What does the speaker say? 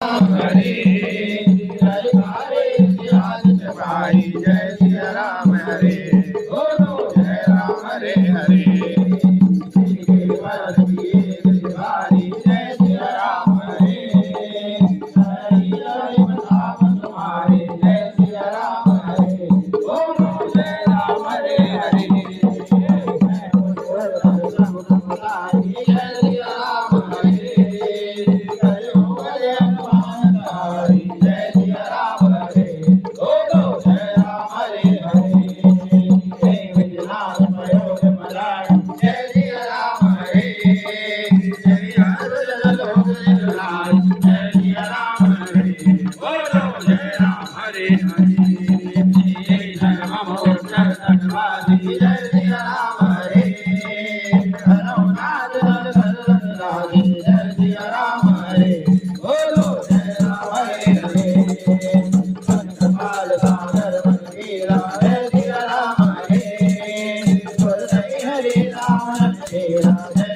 हरे जय कारे आदित्य भाई जय सिया राम हरे बोलो जय राम हरे हरे भाई जय सिया राम हरे हरि हरि नाम तुम्हारे जय सिया राम हरे बोलो जय राम हरे हरे जय सिया राम हरे Hare